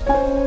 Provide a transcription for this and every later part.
But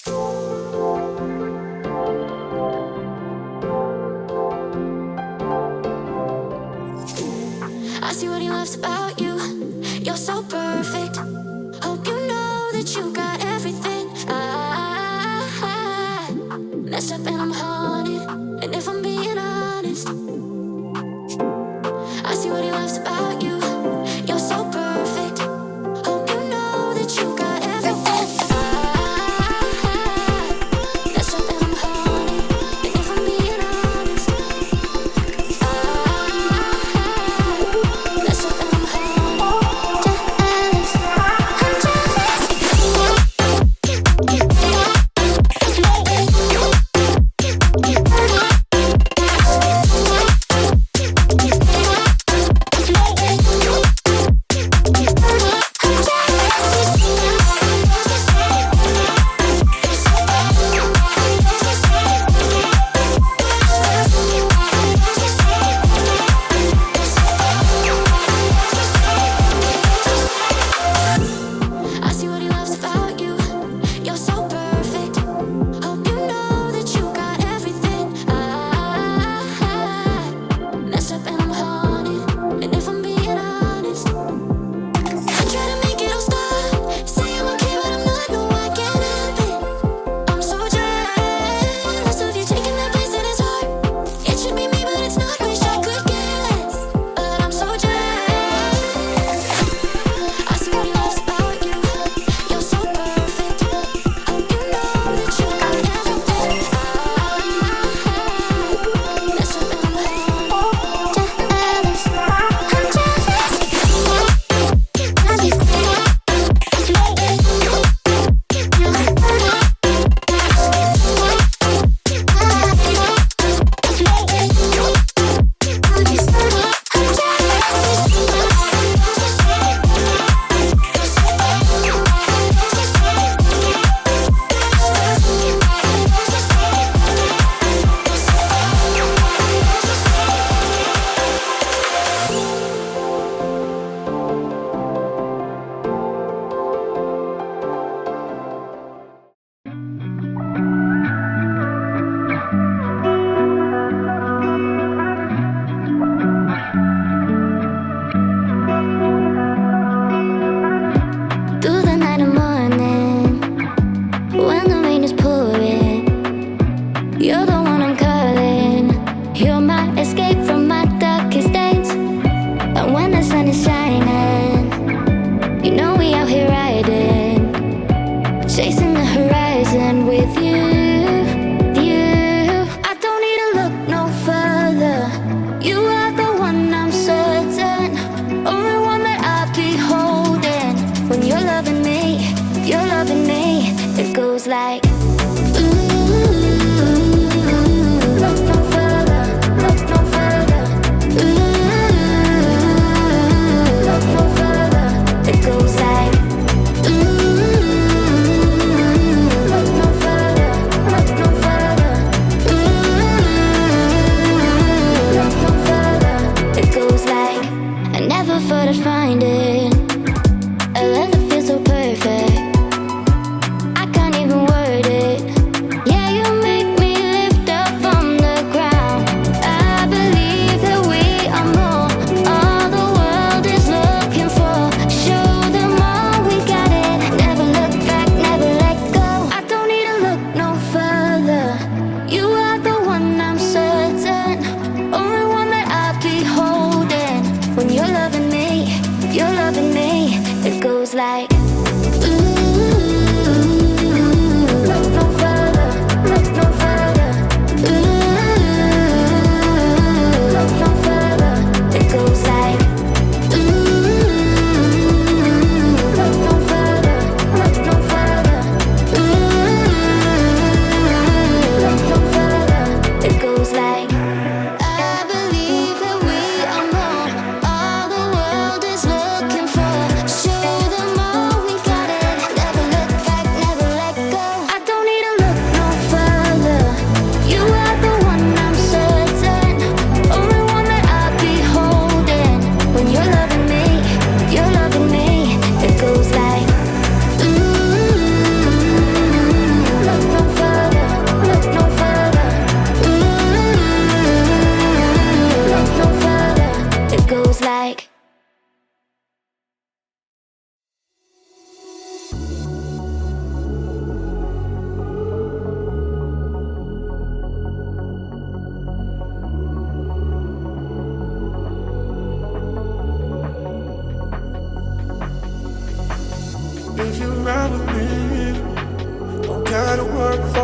I see what he loves about you. You're so perfect. Hope you know that you got everything. I messed up and I'm haunted. And if I'm being honest, I see what he loves about you. You're so perfect. Hope you know that you got everything. I messed up and I'm haunted. And if I'm being honest, I messed up and I'm haunted. Jealous. I'm jealous.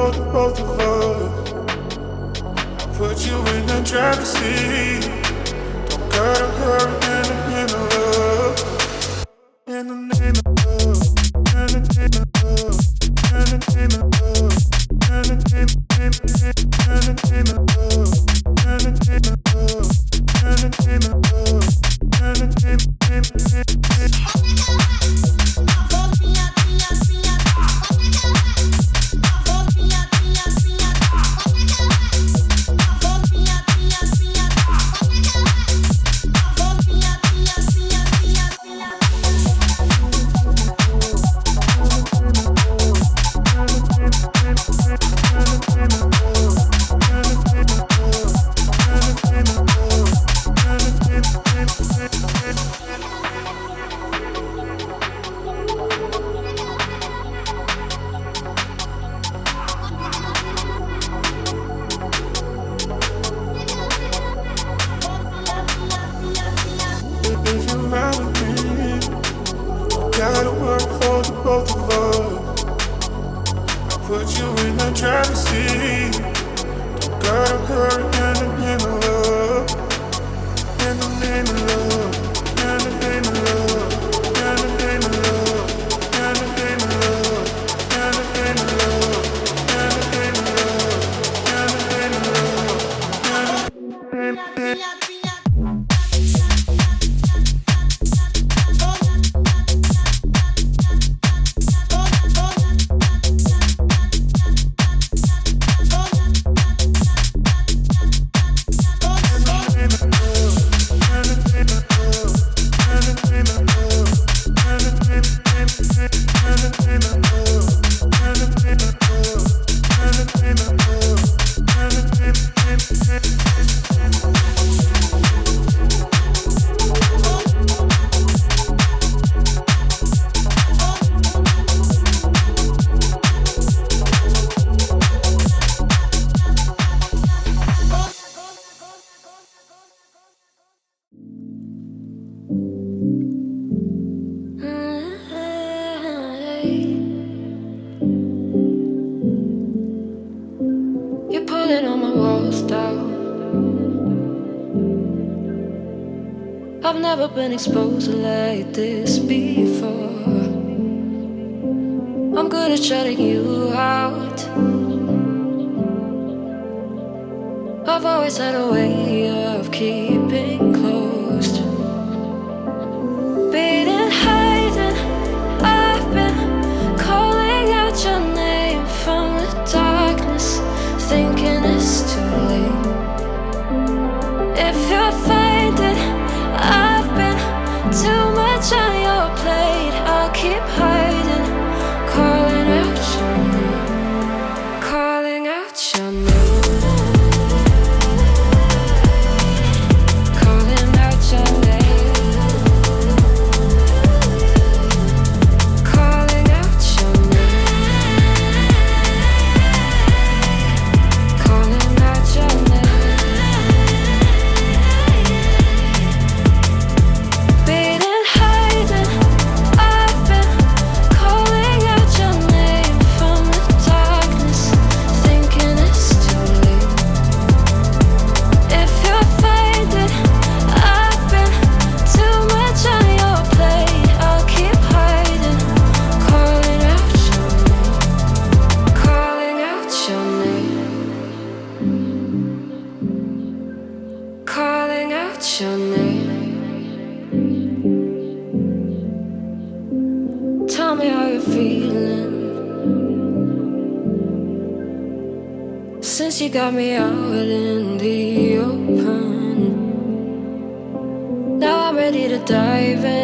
for the both of us. I put you in the driver's seat. Don't gotta hurry in the name of love. In the name of love. In the name of love. In the name of love. In the name of love. In the name of love. In the name of love. In the name of love. In the name I've never been exposed like this before. I'm good at shutting you out. I've always had a way of keeping closed. Being hiding, I've been calling out your name from the darkness, thinking it's too late. If you're finding I've been too much on your plate, I'll keep hiding, calling out your name, calling out your name. Tell me how you're feeling since you got me out in the open. Now I'm ready to dive in.